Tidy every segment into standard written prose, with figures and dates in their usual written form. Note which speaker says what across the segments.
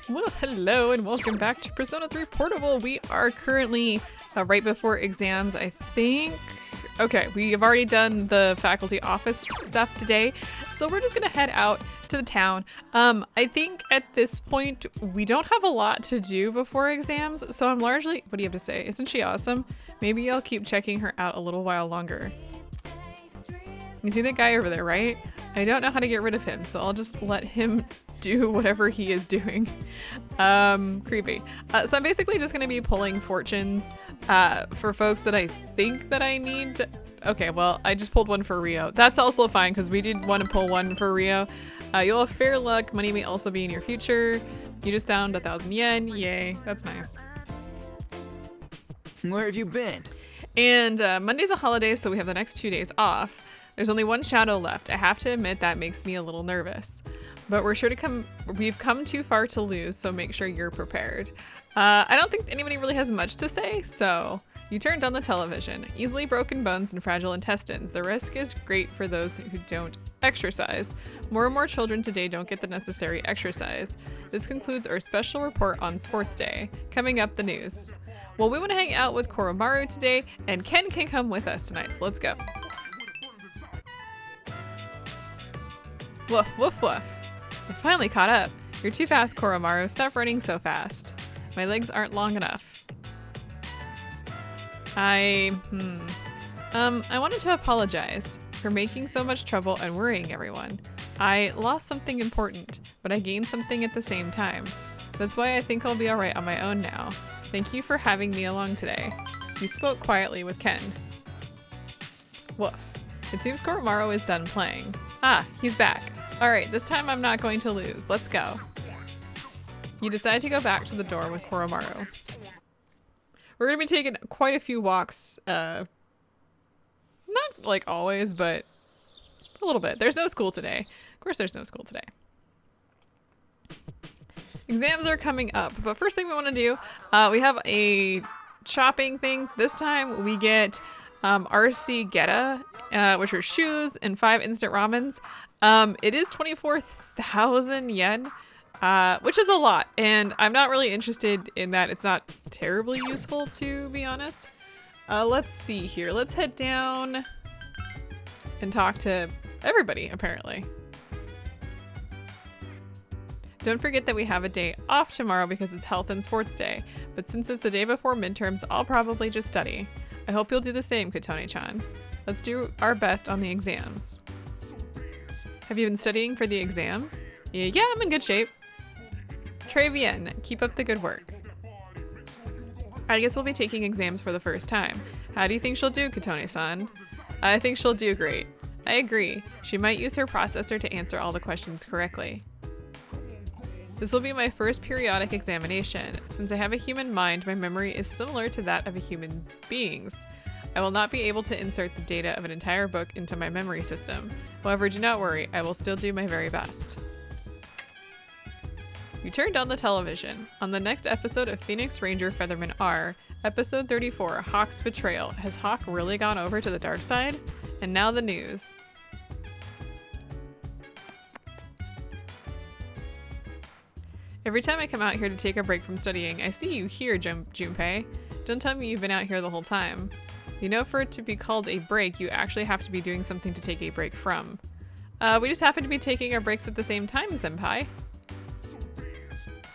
Speaker 1: Well, hello and welcome back to Persona 3 Portable. We are currently right before exams, I think. Okay, we have already done the faculty office stuff today, so we're just gonna head out to the town. I think at this point, we don't have a lot to do before exams, so I'm largely, what do you have to say? Isn't she awesome? Maybe I'll keep checking her out a little while longer. You see that guy over there, right? I don't know how to get rid of him, so I'll just let him do whatever he is doing. Creepy. So I'm basically just gonna be pulling fortunes for folks that I think that I need to. Okay, well, I just pulled one for Rio. That's also fine because we did want to pull one for Rio. You'll have fair luck. Money may also be in your future. You just found 1,000 yen. Yay, that's nice.
Speaker 2: Where have you been?
Speaker 1: And Monday's a holiday, so we have the next 2 days off. There's only one shadow left. I have to admit that makes me a little nervous. But we've come too far to lose, so make sure you're prepared. I don't think anybody really has much to say, so you turned on the television. Easily broken bones and fragile intestines. The risk is great for those who don't exercise. More and more children today don't get the necessary exercise. This concludes our special report on Sports Day. Coming up, the news. Well, we want to hang out with Koromaru today, and Ken can come with us tonight, so let's go. Woof, woof, woof. I finally caught up. You're too fast, Koromaru. Stop running so fast. My legs aren't long enough. I wanted to apologize for making so much trouble and worrying everyone. I lost something important, but I gained something at the same time. That's why I think I'll be alright on my own now. Thank you for having me along today. You spoke quietly with Ken. Woof. It seems Koromaru is done playing. Ah, he's back. Alright, this time I'm not going to lose. Let's go. You decide to go back to the door with Koromaru. We're going to be taking quite a few walks. Not like always, but a little bit. There's no school today. Of course there's no school today. Exams are coming up, but first thing we want to do, we have a shopping thing. This time we get RC Geta, which are shoes and 5 instant ramens. It is 24,000 yen, which is a lot, and I'm not really interested in that. It's not terribly useful, to be honest. Let's see here. Let's head down and talk to everybody, apparently. Don't forget that we have a day off tomorrow because it's Health and Sports Day, but since it's the day before midterms, I'll probably just study. I hope you'll do the same, Kotone-chan. Let's do our best on the exams. Have you been studying for the exams? Yeah, I'm in good shape. Très bien. Keep up the good work. I guess we'll be taking exams for the first time. How do you think she'll do, Kotone-san? I think she'll do great. I agree. She might use her processor to answer all the questions correctly. This will be my first periodic examination. Since I have a human mind, my memory is similar to that of a human being's. I will not be able to insert the data of an entire book into my memory system. However, do not worry, I will still do my very best. You turned on the television. On the next episode of Phoenix Ranger Featherman R, episode 34, Hawk's Betrayal. Has Hawk really gone over to the dark side? And now the news. Every time I come out here to take a break from studying, I see you here, Junpei. Don't tell me you've been out here the whole time. You know, for it to be called a break, you actually have to be doing something to take a break from. We just happen to be taking our breaks at the same time, senpai.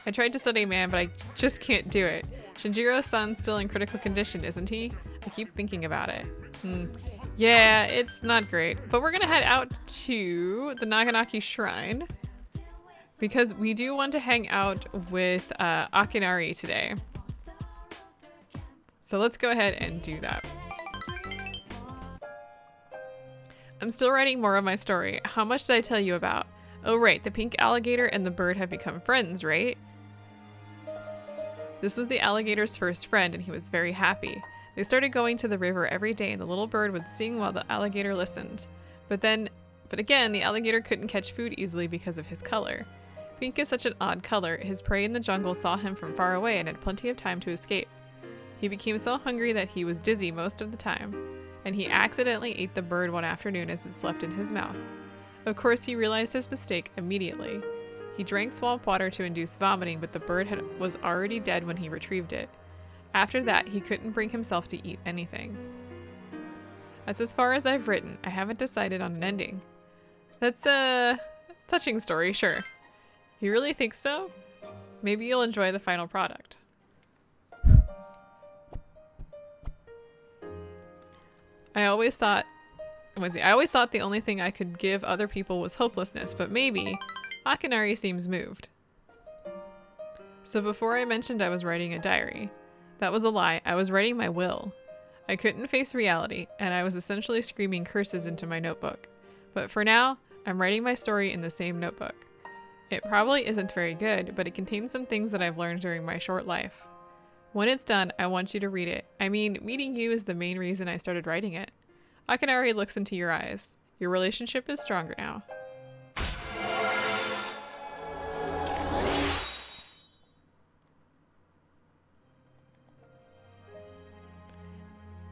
Speaker 1: I tried to study man, but I just can't do it. Shinjiro-san's still in critical condition, isn't he? I keep thinking about it. Yeah, it's not great. But we're gonna head out to the Naganaki Shrine because we do want to hang out with Akinari today. So let's go ahead and do that. I'm still writing more of my story. How much did I tell you about? Oh right, the pink alligator and the bird have become friends, right? This was the alligator's first friend and he was very happy. They started going to the river every day and the little bird would sing while the alligator listened. But again, the alligator couldn't catch food easily because of his color. Pink is such an odd color. His prey in the jungle saw him from far away and had plenty of time to escape. He became so hungry that he was dizzy most of the time, and he accidentally ate the bird one afternoon as it slept in his mouth. Of course, he realized his mistake immediately. He drank swamp water to induce vomiting, but the bird was already dead when he retrieved it. After that, he couldn't bring himself to eat anything. That's as far as I've written. I haven't decided on an ending. That's a touching story, sure. You really think so? Maybe you'll enjoy the final product. I always thought the only thing I could give other people was hopelessness, but maybe Akinari seems moved. So before I mentioned I was writing a diary. That was a lie. I was writing my will. I couldn't face reality, and I was essentially screaming curses into my notebook. But for now, I'm writing my story in the same notebook. It probably isn't very good, but it contains some things that I've learned during my short life. When it's done, I want you to read it. I mean, meeting you is the main reason I started writing it. Akinari looks into your eyes. Your relationship is stronger now.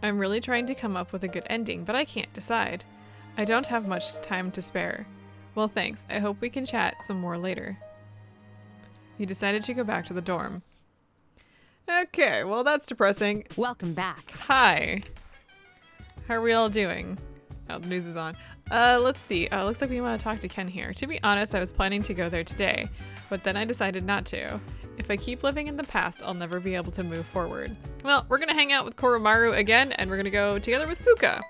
Speaker 1: I'm really trying to come up with a good ending, but I can't decide. I don't have much time to spare. Well, thanks. I hope we can chat some more later. You decided to go back to the dorm. Okay, well that's depressing.
Speaker 2: Welcome back.
Speaker 1: Hi. How are we all doing? Oh, the news is on. Let's see. Looks like we want to talk to Ken here. To be honest, I was planning to go there today, but then I decided not to. If I keep living in the past, I'll never be able to move forward. Well, we're gonna hang out with Koromaru again, and we're gonna go together with Fuuka.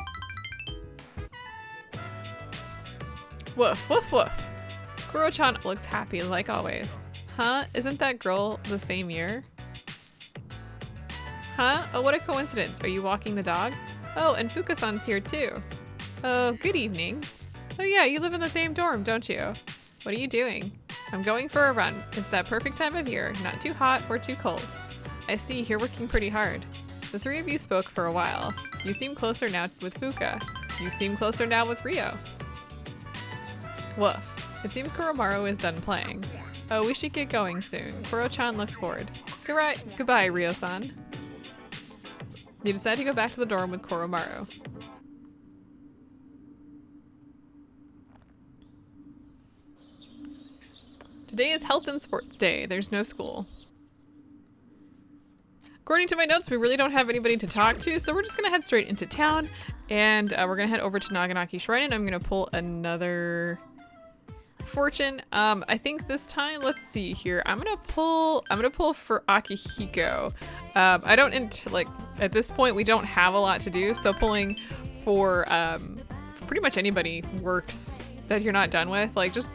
Speaker 1: Woof, woof, woof. Kuro-chan looks happy like always. Huh? Isn't that girl the same year? Huh? Oh, what a coincidence. Are you walking the dog? Oh, and Fuuka-san's here too. Oh, good evening. Oh yeah, you live in the same dorm, don't you? What are you doing? I'm going for a run. It's that perfect time of year, not too hot or too cold. I see, you're working pretty hard. The three of you spoke for a while. You seem closer now with Fuuka. You seem closer now with Ryo. Woof. It seems Koromaru is done playing. Oh, we should get going soon. Koro-chan looks bored. Goodbye, Ryo-san. You decide to go back to the dorm with Koromaru. Today is Health and Sports Day. There's no school. According to my notes, we really don't have anybody to talk to, so we're just gonna head straight into town, and we're gonna head over to Naganaki Shrine, and I'm gonna pull another fortune. I think this time, let's see here. I'm gonna pull for Akihiko. I don't at this point we don't have a lot to do, so pulling for pretty much anybody works that you're not done with. Like, just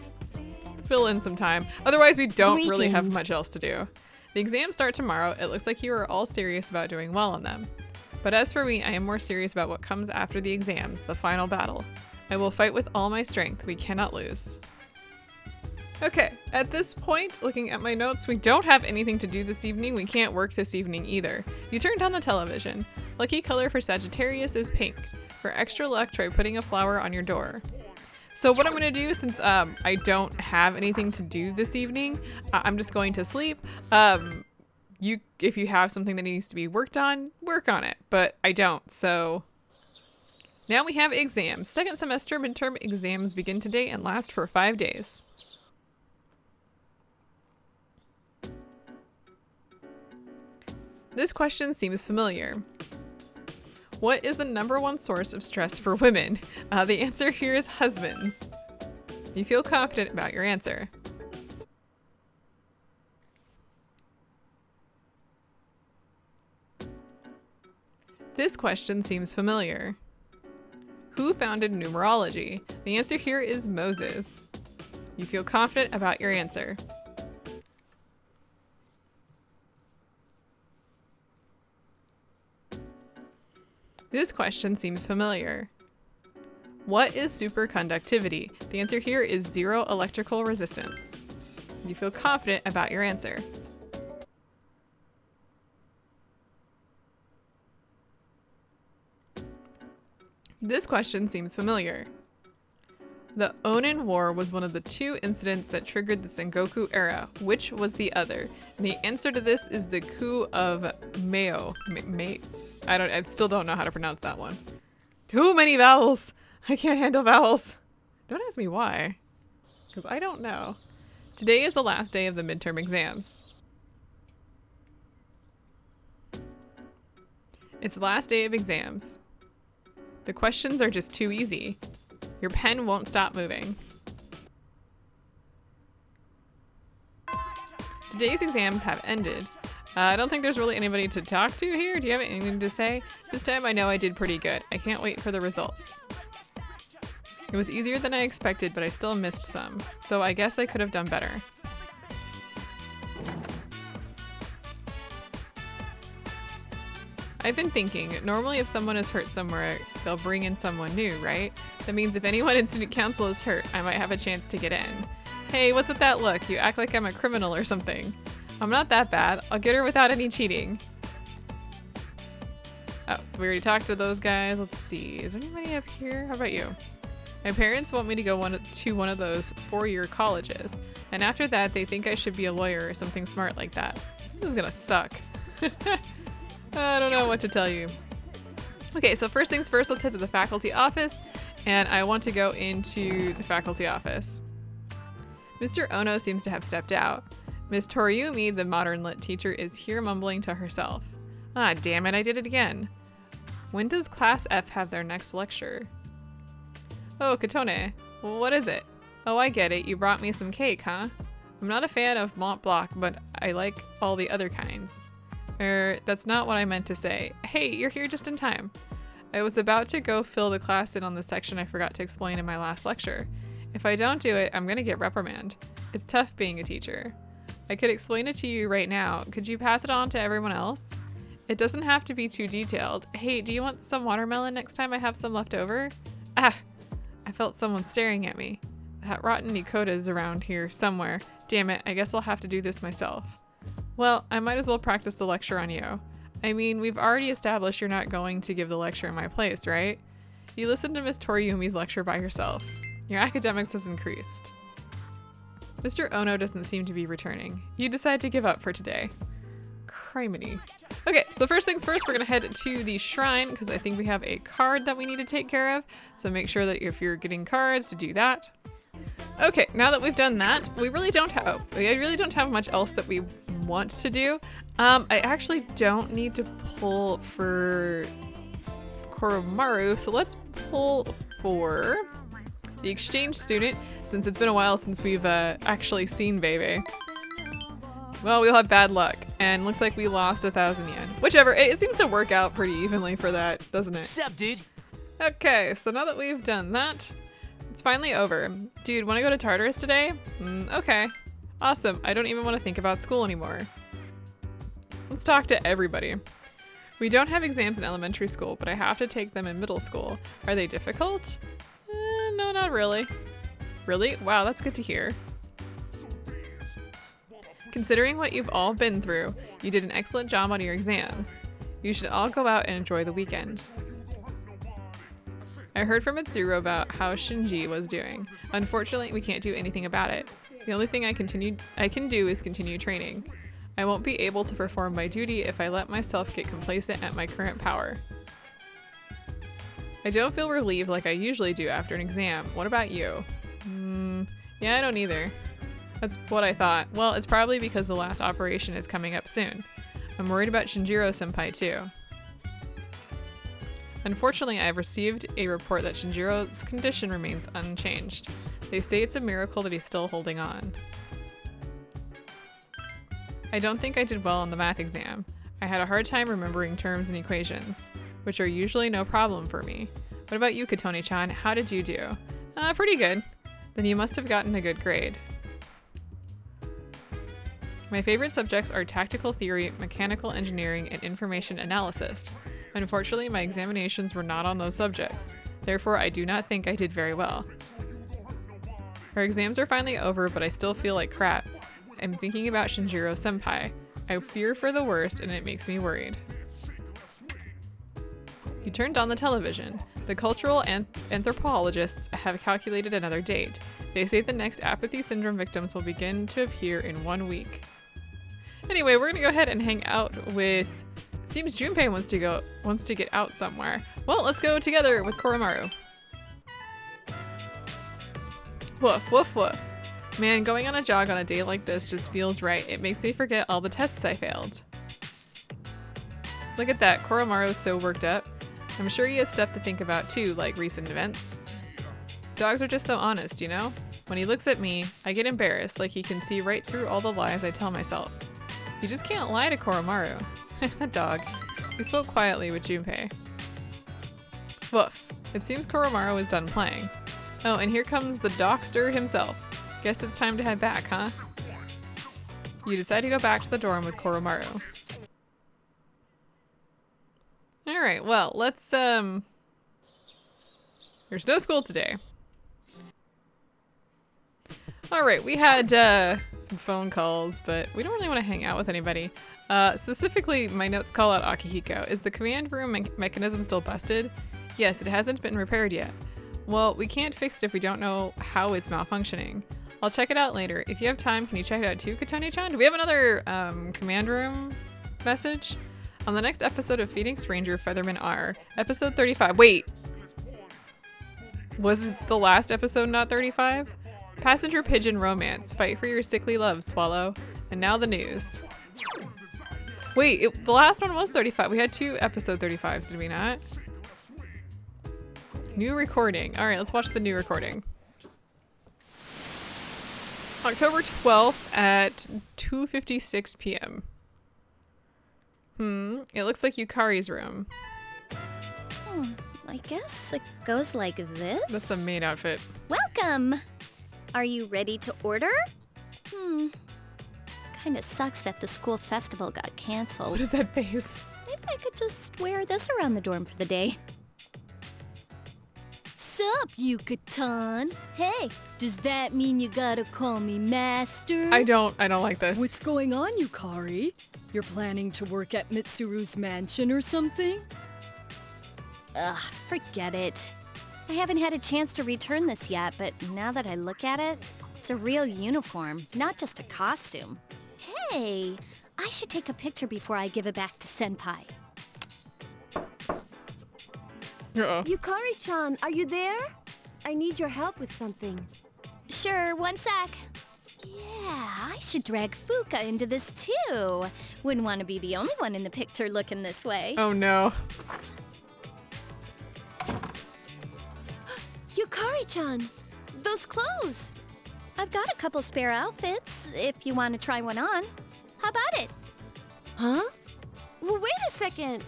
Speaker 1: fill in some time. Otherwise, we don't really have much else to do. The exams start tomorrow. It looks like you are all serious about doing well on them. But as for me, I am more serious about what comes after the exams, the final battle. I will fight with all my strength. We cannot lose. Okay, at this point, looking at my notes, we don't have anything to do this evening. We can't work this evening either. You turned on the television. Lucky color for Sagittarius is pink. For extra luck, try putting a flower on your door. So what I'm gonna do, since I don't have anything to do this evening, I'm just going to sleep. If you have something that needs to be worked on, work on it, but I don't, so. Now we have exams. Second semester midterm exams begin today and last for 5 days. This question seems familiar. What is the #1 source of stress for women? The answer here is husbands. You feel confident about your answer. This question seems familiar. Who founded numerology? The answer here is Moses. You feel confident about your answer. This question seems familiar. What is superconductivity? The answer here is 0 electrical resistance. You feel confident about your answer. This question seems familiar. The Onin War was one of the 2 incidents that triggered the Sengoku era. Which was the other? And the answer to this is the coup of Mao. I still don't know how to pronounce that one. Too many vowels. I can't handle vowels. Don't ask me why, because I don't know. Today is the last day of the midterm exams. It's the last day of exams. The questions are just too easy. Your pen won't stop moving. Today's exams have ended. I don't think there's really anybody to talk to here. Do you have anything to say? This time I know I did pretty good. I can't wait for the results. It was easier than I expected, but I still missed some. So I guess I could have done better. I've been thinking, normally if someone is hurt somewhere, they'll bring in someone new, right? That means if anyone in student council is hurt, I might have a chance to get in. Hey, what's with that look? You act like I'm a criminal or something. I'm not that bad. I'll get her without any cheating. Oh, we already talked to those guys. Let's see. Is there anybody up here? How about you? My parents want me to go to one of those 4-year colleges. And after that, they think I should be a lawyer or something smart like that. This is gonna suck. I don't know what to tell you. Okay, so first things first, let's head to the faculty office. And I want to go into the faculty office. Mr. Ono seems to have stepped out. Miss Toriumi, the modern lit teacher, is here mumbling to herself. Ah, damn it, I did it again. When does Class F have their next lecture? Oh, Katone. Well, what is it? Oh, I get it. You brought me some cake, huh? I'm not a fan of Mont Blanc, but I like all the other kinds. That's not what I meant to say. Hey, you're here just in time. I was about to go fill the class in on the section I forgot to explain in my last lecture. If I don't do it, I'm gonna get reprimanded. It's tough being a teacher. I could explain it to you right now. Could you pass it on to everyone else? It doesn't have to be too detailed. Hey, do you want some watermelon next time I have some left over? Ah, I felt someone staring at me. That rotten Nikoda's around here somewhere. Damn it, I guess I'll have to do this myself. Well, I might as well practice the lecture on you. I mean, we've already established you're not going to give the lecture in my place, right? You listened to Miss Toriumi's lecture by yourself. Your academics has increased. Mr. Ono doesn't seem to be returning. You decide to give up for today. Criminy. Okay, so first things first, we're gonna head to the shrine because I think we have a card that we need to take care of. So make sure that if you're getting cards to do that. Okay, now that we've done that, we really don't have much else that we want to do. I actually don't need to pull for Koromaru, so let's pull for the exchange student, since it's been a while since we've actually seen Bebe. Well, we'll have bad luck, and looks like we lost 1,000 yen. Whichever, it seems to work out pretty evenly for that, doesn't it?
Speaker 2: Sup, dude?
Speaker 1: Okay, so now that we've done that, it's finally over. Dude, wanna go to Tartarus today? Okay. Awesome, I don't even want to think about school anymore. Let's talk to everybody. We don't have exams in elementary school, but I have to take them in middle school. Are they difficult? No, not really. Really? Wow, that's good to hear. Considering what you've all been through, you did an excellent job on your exams. You should all go out and enjoy the weekend. I heard from Mitsuru about how Shinji was doing. Unfortunately, we can't do anything about it. The only thing I can do is continue training. I won't be able to perform my duty if I let myself get complacent at my current power. I don't feel relieved like I usually do after an exam. What about you? Yeah, I don't either. That's what I thought. Well, it's probably because the last operation is coming up soon. I'm worried about Shinjiro-senpai too. Unfortunately, I've received a report that Shinjiro's condition remains unchanged. They say it's a miracle that he's still holding on. I don't think I did well on the math exam. I had a hard time remembering terms and equations, which are usually no problem for me. What about you, Katone-chan? How did you do? Pretty good. Then you must have gotten a good grade. My favorite subjects are tactical theory, mechanical engineering, and information analysis. Unfortunately, my examinations were not on those subjects. Therefore, I do not think I did very well. Our exams are finally over, but I still feel like crap. I'm thinking about Shinjiro-senpai. I fear for the worst, and it makes me worried. You turned on the television. The cultural anthropologists have calculated another date. They say the next apathy syndrome victims will begin to appear in 1 week. Anyway, we're gonna go ahead and hang out with... It seems Junpei wants to get out somewhere. Well, let's go together with Koromaru. Woof, woof, woof. Man, going on a jog on a day like this just feels right. It makes me forget all the tests I failed. Look at that, Koromaru's so worked up. I'm sure he has stuff to think about too, like recent events. Dogs are just so honest, you know? When he looks at me, I get embarrassed, like he can see right through all the lies I tell myself. You just can't lie to Koromaru. That dog. We spoke quietly with Junpei. Woof. It seems Koromaru is done playing. Oh, and here comes the Dockster himself. Guess it's time to head back, huh? You decide to go back to the dorm with Koromaru. Alright, well, let's, there's no school today. Alright, we had, some phone calls, but we don't really want to hang out with anybody. Specifically, my notes call out Akihiko. Is the command room mechanism still busted? Yes, it hasn't been repaired yet. Well, we can't fix it if we don't know how it's malfunctioning. I'll check it out later. If you have time, can you check it out too, Katone-chan? Do we have another command room message? On the next episode of Phoenix Ranger Featherman R, episode 35. Wait! Was the last episode not 35? Passenger Pigeon Romance. Fight for your sickly love, Swallow. And now the news. Wait, the last one was 35. We had 2 episode 35s, did we not? New recording. Alright, let's watch the new recording. October 12th at 2:56 p.m. It looks like Yukari's room.
Speaker 2: I guess it goes like this.
Speaker 1: That's the main outfit.
Speaker 2: Welcome! Are you ready to order? Kinda sucks that the school festival got canceled.
Speaker 1: What is that face?
Speaker 2: Maybe I could just wear this around the dorm for the day. Sup, Yucatan? Hey, does that mean you gotta call me master?
Speaker 1: I don't like this.
Speaker 3: What's going on, Yukari? You're planning to work at Mitsuru's mansion or something?
Speaker 2: Ugh, forget it. I haven't had a chance to return this yet, but now that I look at it, it's a real uniform, not just a costume. Hey, I should take a picture before I give it back to Senpai.
Speaker 1: Uh-oh.
Speaker 4: Yukari-chan, are you there? I need your help with something.
Speaker 2: Sure, one sec. Yeah, I should drag Fuuka into this too. Wouldn't want to be the only one in the picture looking this way.
Speaker 1: Oh no.
Speaker 4: Yukari-chan, those clothes.
Speaker 2: I've got a couple spare outfits, if you want to try one on. How about it?
Speaker 4: Huh? Well, wait a second.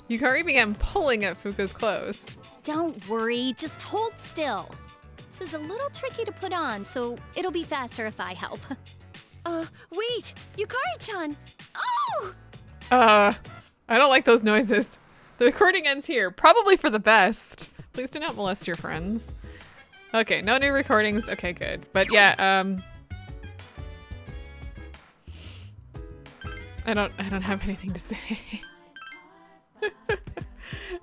Speaker 1: Yukari began pulling at Fuuka's clothes.
Speaker 2: Don't worry, just hold still. This is a little tricky to put on, so it'll be faster if I help.
Speaker 4: Wait, Yukari-chan. Oh!
Speaker 1: I don't like those noises. The recording ends here, probably for the best. Please do not molest your friends. Okay, no new recordings. Okay, good. But yeah, I don't have anything to say.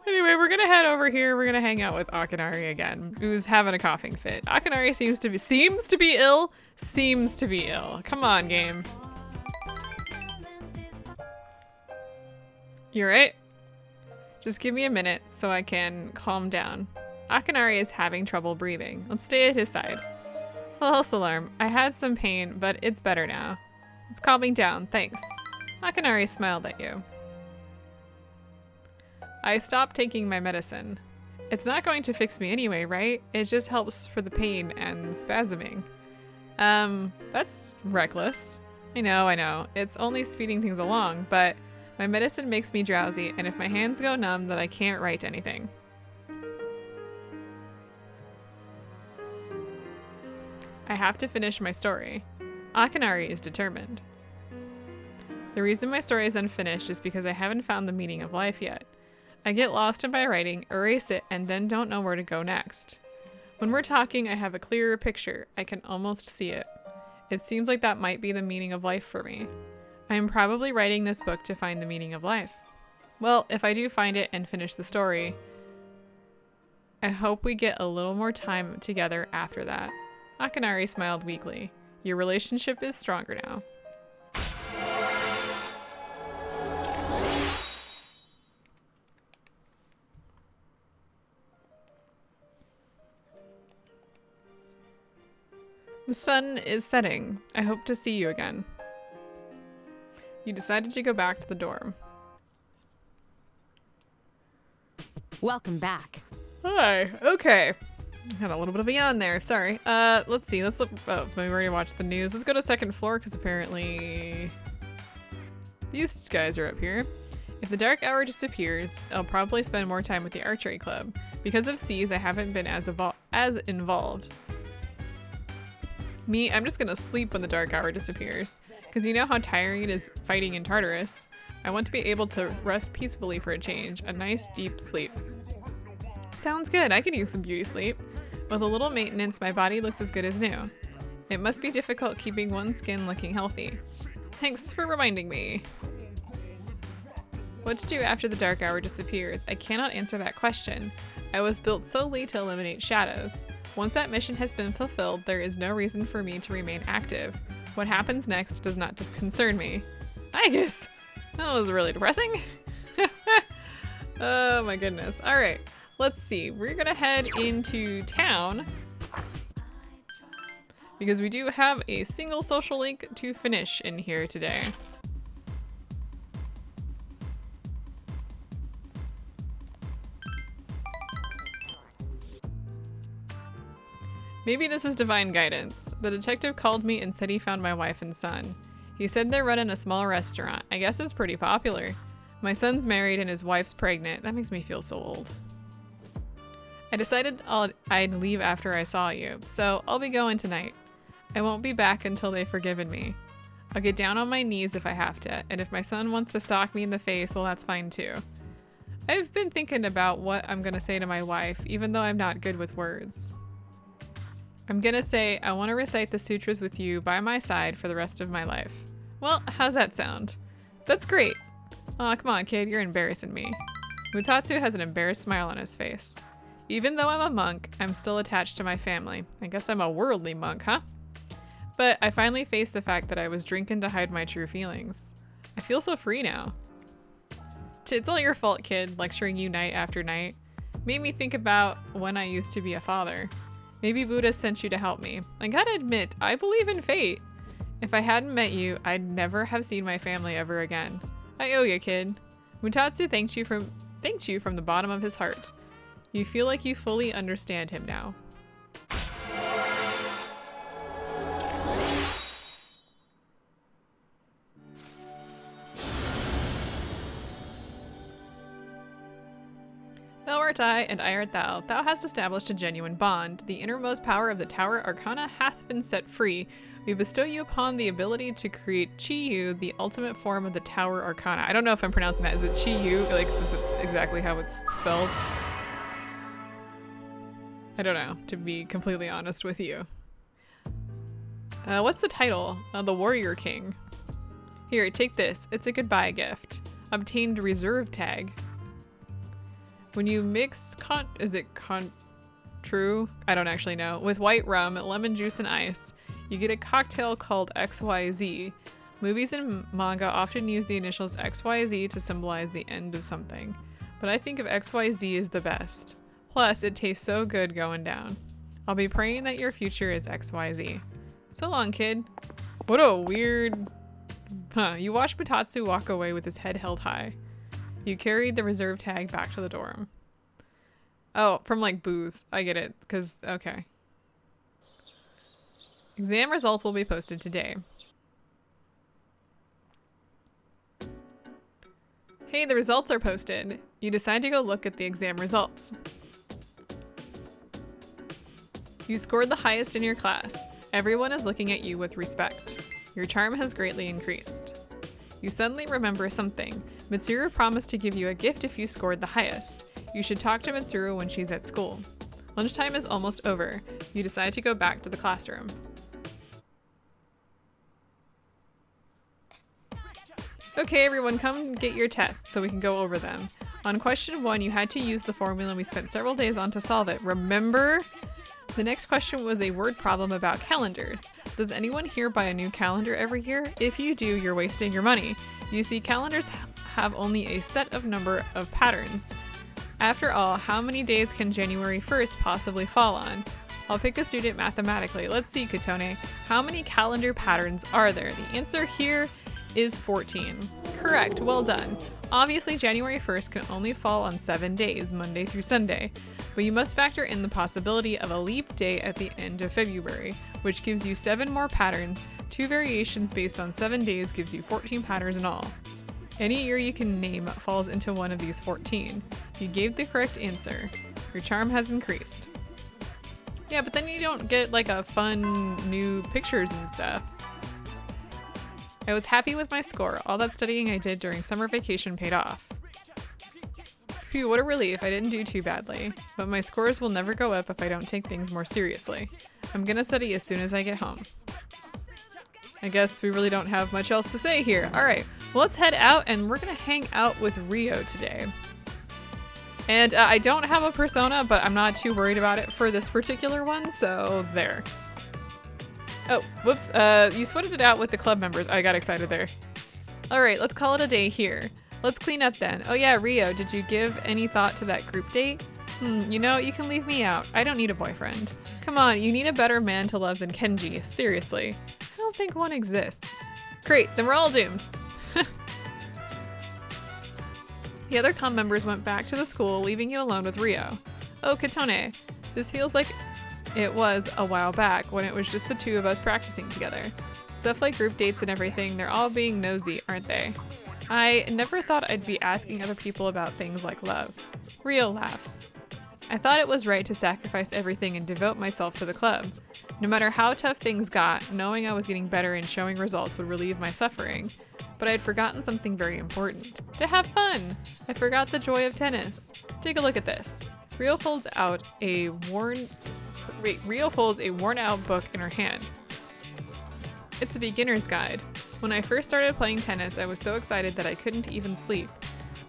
Speaker 1: Anyway, we're gonna head over here. We're gonna hang out with Akinari again, who's having a coughing fit. Akinari seems to be ill. Seems to be ill. Come on, game. You right? Just give me a minute so I can calm down. Akinari is having trouble breathing. Let's stay at his side. False alarm. I had some pain, but it's better now. It's calming down, thanks. Akinari smiled at you. I stopped taking my medicine. It's not going to fix me anyway, right? It just helps for the pain and spasming. That's reckless. I know. It's only speeding things along, but my medicine makes me drowsy, and if my hands go numb, then I can't write anything. I have to finish my story. Akinari is determined. The reason my story is unfinished is because I haven't found the meaning of life yet. I get lost in my writing, erase it, and then don't know where to go next. When we're talking, I have a clearer picture. I can almost see it. It seems like that might be the meaning of life for me. I am probably writing this book to find the meaning of life. Well, if I do find it and finish the story, I hope we get a little more time together after that. Akinari smiled weakly. Your relationship is stronger now. The sun is setting. I hope to see you again. You decided to go back to the dorm.
Speaker 5: Welcome back.
Speaker 1: Hi. Okay. Had a little bit of a yawn there. Sorry. Let's see. Let's look. Oh, we already watched the news. Let's go to second floor because apparently these guys are up here. If the dark hour disappears, I'll probably spend more time with the archery club. Because of C's, I haven't been as involved. Me, I'm just gonna sleep when the dark hour disappears. Because you know how tiring it is fighting in Tartarus. I want to be able to rest peacefully for a change. A nice deep sleep. Sounds good. I could use some beauty sleep. With a little maintenance, my body looks as good as new. It must be difficult keeping one's skin looking healthy. Thanks for reminding me. What to do after the dark hour disappears? I cannot answer that question. I was built solely to eliminate shadows. Once that mission has been fulfilled, there is no reason for me to remain active. What happens next does not just concern me. I guess that was really depressing. Oh my goodness. All right, let's see. We're gonna head into town because we do have a single social link to finish in here today. Maybe this is divine guidance. The detective called me and said he found my wife and son. He said they're running a small restaurant. I guess it's pretty popular. My son's married and his wife's pregnant. That makes me feel so old. I decided I'd leave after I saw you, so I'll be going tonight. I won't be back until they've forgiven me. I'll get down on my knees if I have to, and if my son wants to sock me in the face, well, that's fine too. I've been thinking about what I'm gonna say to my wife, even though I'm not good with words. I'm gonna say, I want to recite the sutras with you by my side for the rest of my life. Well, how's that sound? That's great. Aw, come on, kid, you're embarrassing me. Mutatsu has an embarrassed smile on his face. Even though I'm a monk, I'm still attached to my family. I guess I'm a worldly monk, huh? But I finally faced the fact that I was drinking to hide my true feelings. I feel so free now. It's all your fault, kid, lecturing you night after night. Made me think about when I used to be a father. Maybe Buddha sent you to help me. I gotta admit, I believe in fate. If I hadn't met you, I'd never have seen my family ever again. I owe you, kid. Mutatsu thanks you from the bottom of his heart. You feel like you fully understand him now. Thou art I, and I art thou. Thou hast established a genuine bond. The innermost power of the Tower Arcana hath been set free. We bestow you upon the ability to create Chi-Yu, the ultimate form of the Tower Arcana. I don't know if I'm pronouncing that. Is it Chi-Yu? Like, is it exactly how it's spelled? I don't know, to be completely honest with you. What's the title? The Warrior King. Here, take this. It's a goodbye gift. Obtained reserve tag. When you mix true? I don't actually know. With white rum, lemon juice, and ice, you get a cocktail called XYZ. Movies and manga often use the initials XYZ to symbolize the end of something, but I think of XYZ as the best. Plus, it tastes so good going down. I'll be praying that your future is XYZ. So long, kid. What a weird... Huh, you watch Mutatsu walk away with his head held high. You carried the reserve tag back to the dorm. Oh, from like booze. I get it, because, okay. Exam results will be posted today. Hey, the results are posted. You decide to go look at the exam results. You scored the highest in your class. Everyone is looking at you with respect. Your charm has greatly increased. You suddenly remember something. Mitsuru promised to give you a gift if you scored the highest. You should talk to Mitsuru when she's at school. Lunchtime is almost over. You decide to go back to the classroom. Okay, everyone, come get your tests so we can go over them. On question 1, you had to use the formula we spent several days on to solve it. Remember? The next question was a word problem about calendars. Does anyone here buy a new calendar every year? If you do, you're wasting your money. You see, calendars have only a set of number of patterns. After all, how many days can January 1st possibly fall on? I'll pick a student mathematically. Let's see, Kotone. How many calendar patterns are there? The answer here is 14. Correct, well done. Obviously, January 1st can only fall on 7 days, Monday through Sunday, but you must factor in the possibility of a leap day at the end of February, which gives you 7 more patterns. 2 variations based on 7 days gives you 14 patterns in all. Any year you can name falls into one of these 14. You gave the correct answer. Your charm has increased. Yeah, but then you don't get like a fun new pictures and stuff. I was happy with my score. All that studying I did during summer vacation paid off. Phew, what a relief. I didn't do too badly. But my scores will never go up if I don't take things more seriously. I'm gonna study as soon as I get home. I guess we really don't have much else to say here. Alright, well, let's head out and we're gonna hang out with Rio today. And I don't have a persona, but I'm not too worried about it for this particular one, so there. Oh, whoops, you sweated it out with the club members. I got excited there. All right, let's call it a day here. Let's clean up then. Oh yeah, Rio, did you give any thought to that group date? You know, you can leave me out. I don't need a boyfriend. Come on, you need a better man to love than Kenji, seriously. I don't think one exists. Great, then we're all doomed. The other club members went back to the school, leaving you alone with Rio. Oh, Kotone, this feels like it was a while back when it was just the two of us practicing together. Stuff like group dates and everything, they're all being nosy, aren't they? I never thought I'd be asking other people about things like love. Rio laughs. I thought it was right to sacrifice everything and devote myself to the club. No matter how tough things got, knowing I was getting better and showing results would relieve my suffering. But I had forgotten something very important. To have fun! I forgot the joy of tennis. Take a look at this. Rio holds a worn out book in her hand. It's a beginner's guide. When I first started playing tennis, I was so excited that I couldn't even sleep.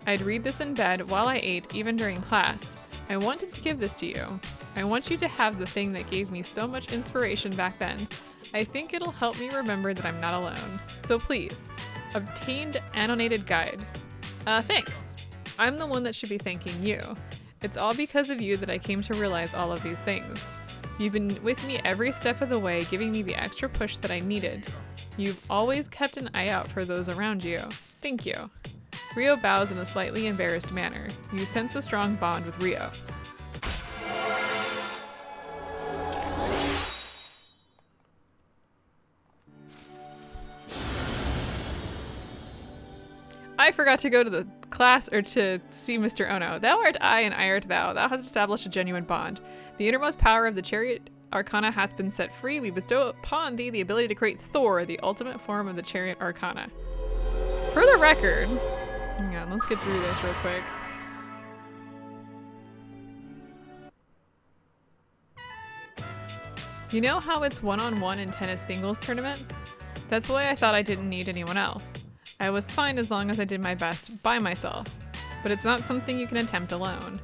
Speaker 1: I'd read this in bed while I ate, even during class. I wanted to give this to you. I want you to have the thing that gave me so much inspiration back then. I think it'll help me remember that I'm not alone. So please, obtained annotated guide. Thanks. I'm the one that should be thanking you. It's all because of you that I came to realize all of these things. You've been with me every step of the way, giving me the extra push that I needed. You've always kept an eye out for those around you. Thank you. Rio bows in a slightly embarrassed manner. You sense a strong bond with Rio. I forgot to go to the class or to see Mr. Ono. Thou art I and I art thou. Thou hast established a genuine bond. The innermost power of the Chariot Arcana hath been set free. We bestow upon thee the ability to create Thor, the ultimate form of the Chariot Arcana. For the record, hang on, let's get through this real quick. You know how it's one-on-one in tennis singles tournaments? That's why I thought I didn't need anyone else. I was fine as long as I did my best by myself, but it's not something you can attempt alone.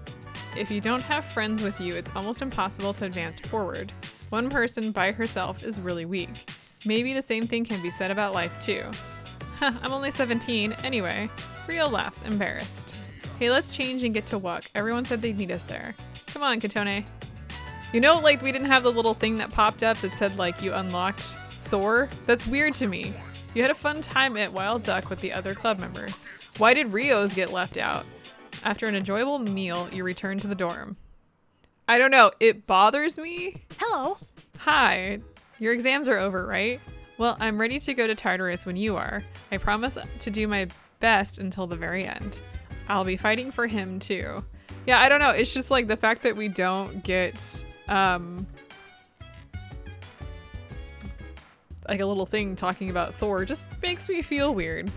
Speaker 1: If you don't have friends with you, it's almost impossible to advance forward. One person by herself is really weak. Maybe the same thing can be said about life too. I'm only 17, anyway. Rio laughs, embarrassed. Hey, let's change and get to Wuk. Everyone said they'd meet us there. Come on, Kotone. You know, like, we didn't have the little thing that popped up that said, like, you unlocked Thor? That's weird to me. You had a fun time at Wild Duck with the other club members. Why did Rio's get left out? After an enjoyable meal, you return to the dorm. I don't know, it bothers me.
Speaker 2: Hello.
Speaker 1: Hi. Your exams are over, right? Well, I'm ready to go to Tartarus when you are. I promise to do my best until the very end. I'll be fighting for him too. Yeah, I don't know, it's just like the fact that we don't get like a little thing talking about Thor just makes me feel weird.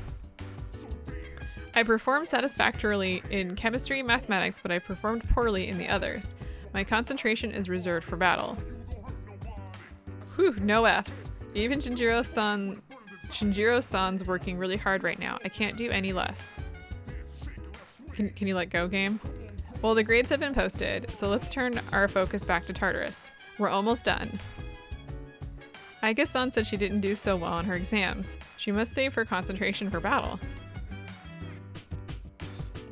Speaker 1: I performed satisfactorily in chemistry and mathematics, but I performed poorly in the others. My concentration is reserved for battle. Whew, no Fs. Even Shinjiro-san's working really hard right now. I can't do any less. Can you let go, game? Well, the grades have been posted, so let's turn our focus back to Tartarus. We're almost done. Aika-san said she didn't do so well on her exams. She must save her concentration for battle.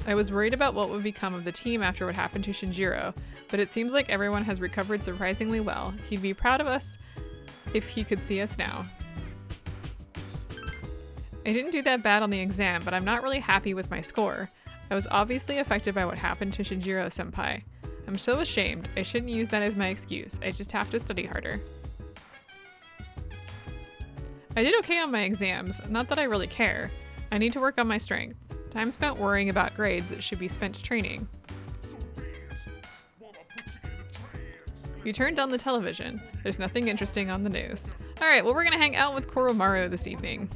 Speaker 1: I was worried about what would become of the team after what happened to Shinjiro, but it seems like everyone has recovered surprisingly well. He'd be proud of us if he could see us now. I didn't do that bad on the exam, but I'm not really happy with my score. I was obviously affected by what happened to Shinjiro-senpai. I'm so ashamed. I shouldn't use that as my excuse. I just have to study harder. I did okay on my exams, not that I really care. I need to work on my strength. Time spent worrying about grades should be spent training. You turned on the television. There's nothing interesting on the news. Alright, well we're gonna hang out with Koromaru this evening.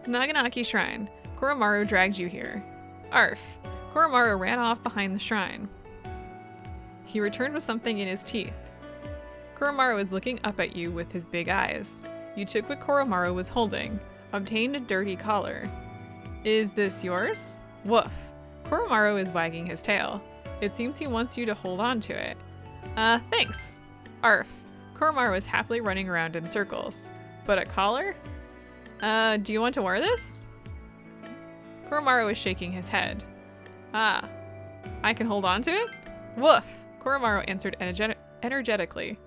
Speaker 1: Naganaki Shrine. Koromaru dragged you here. Arf. Koromaru ran off behind the shrine. He returned with something in his teeth. Koromaru was looking up at you with his big eyes. You took what Koromaru was holding, obtained a dirty collar. Is this yours? Woof. Koromaru is wagging his tail. It seems he wants you to hold on to it. Thanks. Arf. Koromaru is happily running around in circles. But a collar? Do you want to wear this? Koromaru is shaking his head. Ah, I can hold on to it? Woof! Koromaru answered energetically.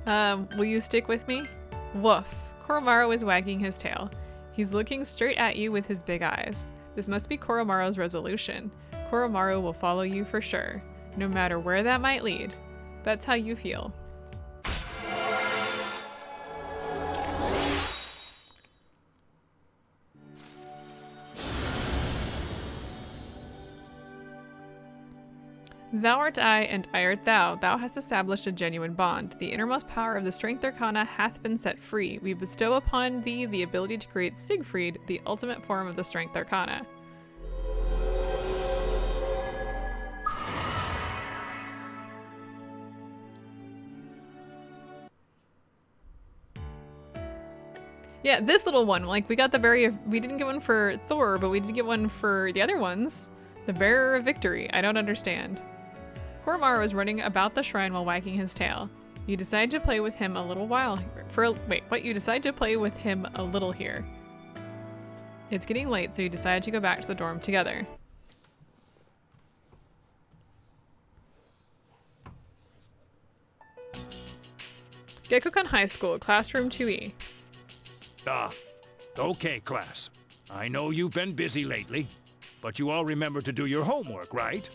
Speaker 1: Will you stick with me? Woof! Koromaru is wagging his tail. He's looking straight at you with his big eyes. This must be Koromaru's resolution. Koromaru will follow you for sure, no matter where that might lead. That's how you feel. Thou art I, and I art thou. Thou hast established a genuine bond. The innermost power of the Strength Arcana hath been set free. We bestow upon thee the ability to create Siegfried, the ultimate form of the Strength Arcana. Yeah, this little one, like we got the berry of, we didn't get one for Thor, but we did get one for the other ones. The Bearer of Victory. I don't understand. Koromaru was running about the shrine while wagging his tail. You decide to play with him a little while wait, what? You decide to play with him a little here. It's getting late, so you decide to go back to the dorm together. Gekukan High School, Classroom 2E.
Speaker 6: Okay, class. I know you've been busy lately, but you all remember to do your homework, right?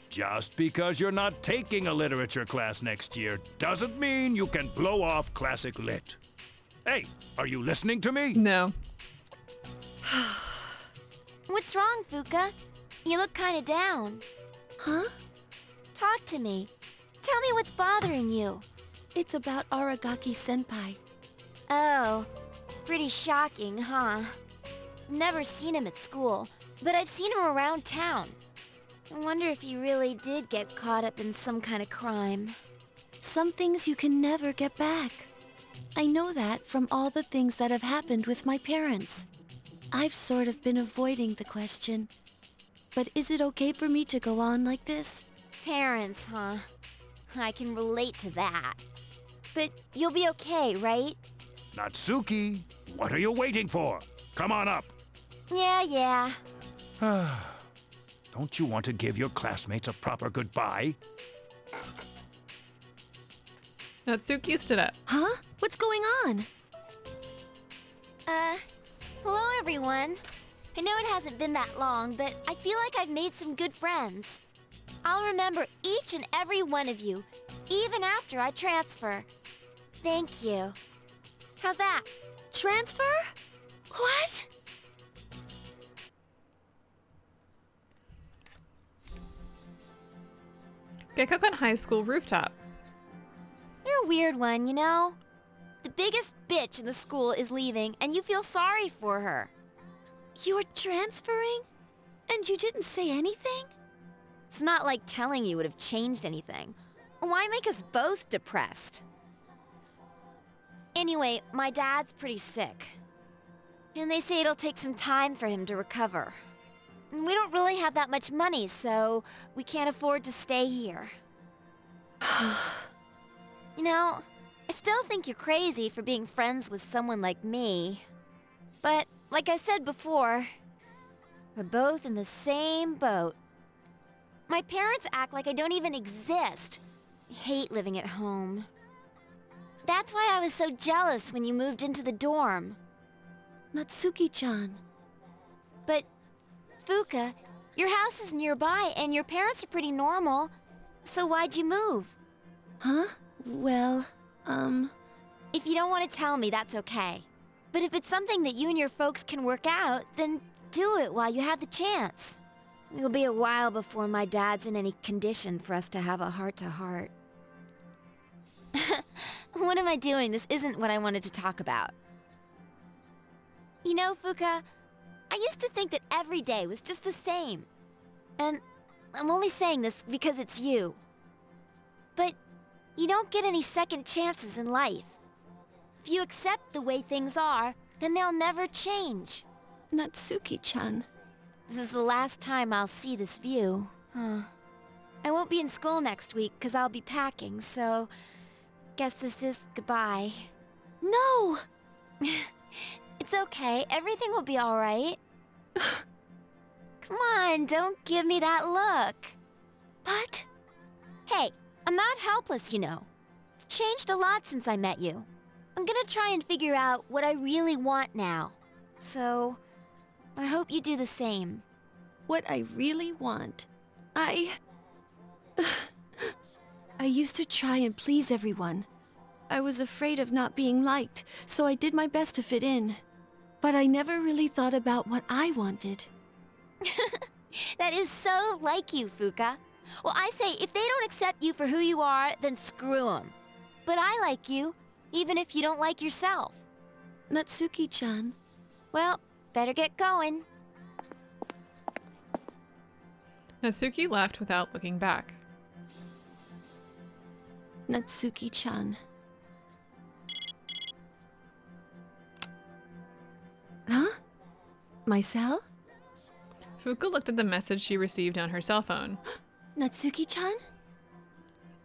Speaker 6: Just because you're not taking a literature class next year doesn't mean you can blow off classic lit. Hey, are you listening to me?
Speaker 1: No.
Speaker 7: What's wrong, Fuuka? You look kinda down.
Speaker 2: Huh?
Speaker 7: Talk to me. Tell me what's bothering you.
Speaker 2: It's about Aragaki-senpai.
Speaker 7: Oh, pretty shocking, huh? Never seen him at school, but I've seen him around town. I wonder if he really did get caught up in some kind of crime.
Speaker 2: Some things you can never get back. I know that from all the things that have happened with my parents. I've sort of been avoiding the question. But is it okay for me to go on like this?
Speaker 7: Parents, huh? I can relate to that. But you'll be okay, right?
Speaker 6: Natsuki, what are you waiting for? Come on up.
Speaker 7: Yeah.
Speaker 6: Don't you want to give your classmates a proper goodbye?
Speaker 1: Natsuki stood up.
Speaker 2: Huh? What's going on?
Speaker 7: Hello everyone. I know it hasn't been that long, but I feel like I've made some good friends. I'll remember each and every one of you, even after I transfer. Thank you. How's that?
Speaker 2: Transfer? What?
Speaker 1: Gekukan High School rooftop.
Speaker 7: You're a weird one, you know? The biggest bitch in the school is leaving, and you feel sorry for her.
Speaker 2: You're transferring? And you didn't say anything?
Speaker 7: It's not like telling you would have changed anything. Why make us both depressed? Anyway, my dad's pretty sick. And they say it'll take some time for him to recover. And we don't really have that much money, so we can't afford to stay here. You know, I still think you're crazy for being friends with someone like me. But, like I said before, We're both in the same boat. My parents act like I don't even exist. I hate living at home. That's why I was so jealous when you moved into the dorm.
Speaker 2: Natsuki-chan.
Speaker 7: But, Fuuka, your house is nearby and your parents are pretty normal. So why'd you move?
Speaker 2: Huh? Well,
Speaker 7: If you don't want to tell me, that's okay. But if it's something that you and your folks can work out, then do it while you have the chance. It'll be a while before my dad's in any condition for us to have a heart-to-heart. What am I doing? This isn't what I wanted to talk about. You know, Fuuka, I used to think that every day was just the same. And I'm only saying this because it's you. But you don't get any second chances in life. If you accept the way things are, then they'll never change.
Speaker 2: Natsuki-chan.
Speaker 7: This is the last time I'll see this view. I won't be in school next week because I'll be packing, so guess this is goodbye.
Speaker 2: No!
Speaker 7: It's okay. Everything will be all right. Come on, don't give me that look.
Speaker 2: But...
Speaker 7: Hey, I'm not helpless, you know. I've changed a lot since I met you. I'm gonna try and figure out what I really want now. So, I hope you do the same.
Speaker 2: What I really want. I used to try and please everyone. I was afraid of not being liked, so I did my best to fit in. But I never really thought about what I wanted.
Speaker 7: That is so like you, Fuuka. Well, I say, if they don't accept you for who you are, then screw them. But I like you, even if you don't like yourself.
Speaker 2: Natsuki-chan.
Speaker 7: Well, better get going.
Speaker 1: Natsuki left without looking back.
Speaker 2: Natsuki-chan. Huh? My cell?
Speaker 1: Fuuka looked at the message she received on her cell phone.
Speaker 2: Natsuki-chan?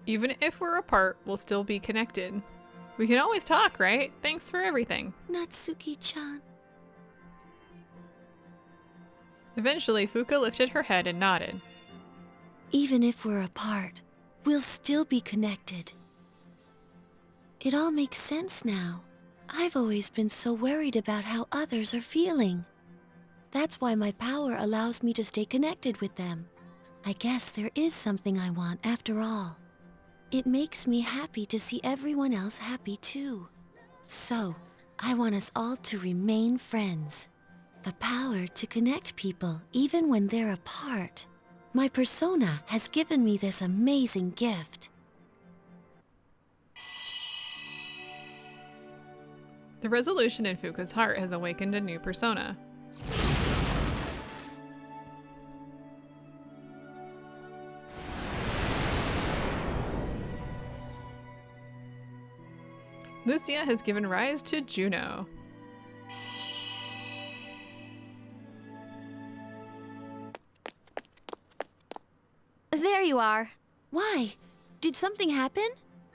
Speaker 1: Even if we're apart, we'll still be connected. We can always talk, right? Thanks for everything.
Speaker 2: Natsuki-chan.
Speaker 1: Eventually, Fuuka lifted her head and nodded.
Speaker 2: Even if we're apart, we'll still be connected. It all makes sense now. I've always been so worried about how others are feeling. That's why my power allows me to stay connected with them. I guess there is something I want after all. It makes me happy to see everyone else happy too. So, I want us all to remain friends. The power to connect people even when they're apart. My persona has given me this amazing gift.
Speaker 1: The resolution in Fuuka's heart has awakened a new persona. Lucia has given rise to Juno.
Speaker 2: There you are. Why? Did something happen?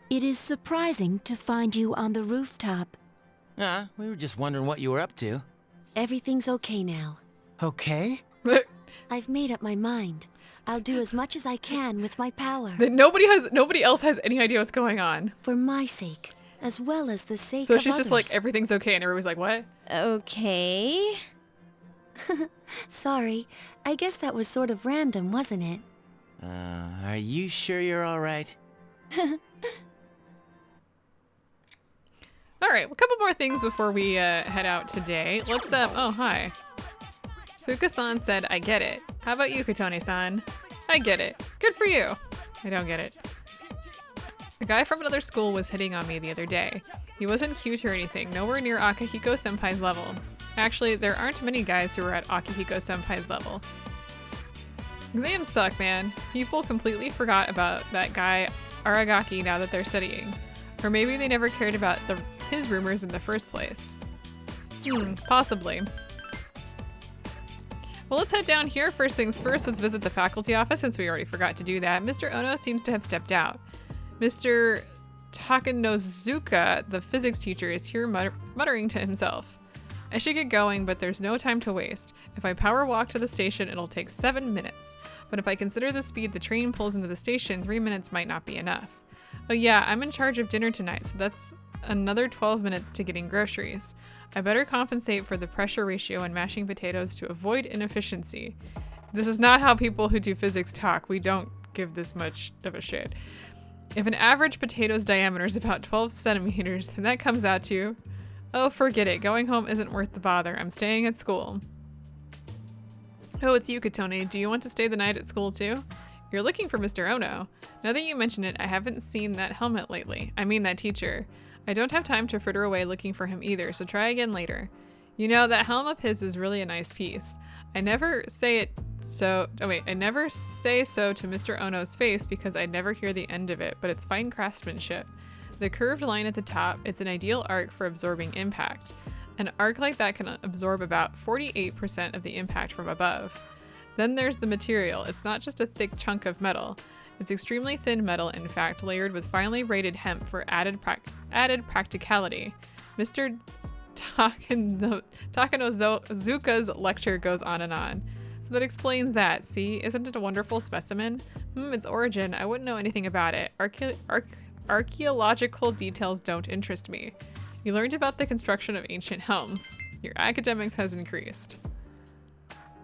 Speaker 7: It is surprising to find you on the rooftop.
Speaker 8: We were just wondering what you were up to.
Speaker 2: Everything's okay now.
Speaker 8: Okay?
Speaker 2: I've made up my mind. I'll do as much as I can with my power.
Speaker 1: That nobody else has any idea what's going on.
Speaker 2: For my sake, as well as the sake
Speaker 1: So
Speaker 2: of
Speaker 1: she's just like,
Speaker 2: others.
Speaker 1: everything's okay, and everybody's like, what?
Speaker 2: Okay. Sorry, I guess that was sort of random, wasn't it?
Speaker 8: Are you sure you're alright?
Speaker 1: All right, a couple more things before we head out today. Let's, oh, hi. Fuuka-san said, I get it. How about you, Kotone-san? I get it. Good for you. I don't get it. A guy from another school was hitting on me the other day. He wasn't cute or anything, nowhere near Akihiko-senpai's level. Actually, there aren't many guys who are at Akihiko-senpai's level. Exams suck, man. People completely forgot about that guy Aragaki now that they're studying. Or maybe they never cared about his rumors in the first place. Possibly. Well, let's head down here. First things first, let's visit the faculty office since we already forgot to do that. Mr. Ono seems to have stepped out. Mr. Takanozuka, the physics teacher, is here muttering to himself. I should get going, but there's no time to waste. If I power walk to the station, it'll take 7 minutes. But if I consider the speed the train pulls into the station, 3 minutes might not be enough. Oh yeah, I'm in charge of dinner tonight, so that's another 12 minutes to getting groceries. I better compensate for the pressure ratio in mashing potatoes to avoid inefficiency. This is not how people who do physics talk. We don't give this much of a shit. If an average potato's diameter is about 12 centimeters, then that comes out to... Oh, forget it. Going home isn't worth the bother. I'm staying at school. Oh, it's you, Katone. Do you want to stay the night at school too? You're looking for Mr. Ono. Now that you mention it, I haven't seen that helmet lately. I mean that teacher. I don't have time to fritter away looking for him either, so try again later. You know, that helm of his is really a nice piece. I never say so to Mr. Ono's face because I never hear the end of it, but it's fine craftsmanship. The curved line at the top, it's an ideal arc for absorbing impact. An arc like that can absorb about 48% of the impact from above. Then there's the material. It's not just a thick chunk of metal. It's extremely thin metal, in fact, layered with finely braided hemp for added practicality. Mr. Takanozuka's lecture goes on and on. So that explains that. See, isn't it a wonderful specimen? Its origin, I wouldn't know anything about it. Archaeological details don't interest me. You learned about the construction of ancient helms. Your academics has increased.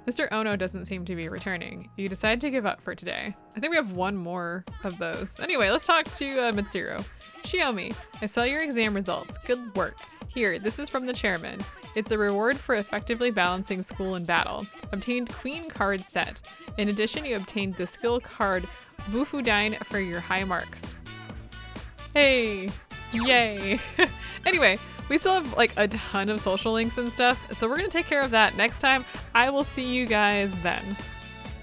Speaker 1: Mr. Ono doesn't seem to be returning. You decide to give up for today. I think we have one more of those. Anyway, let's talk to Mitsuru. Shiomi, I saw your exam results. Good work. Here, this is from the chairman. It's a reward for effectively balancing school and battle. Obtained Queen card set. In addition, you obtained the skill card Bufudyne for your high marks. Hey, yay. Anyway, we still have like a ton of social links and stuff, so we're gonna take care of that next time. I will see you guys then.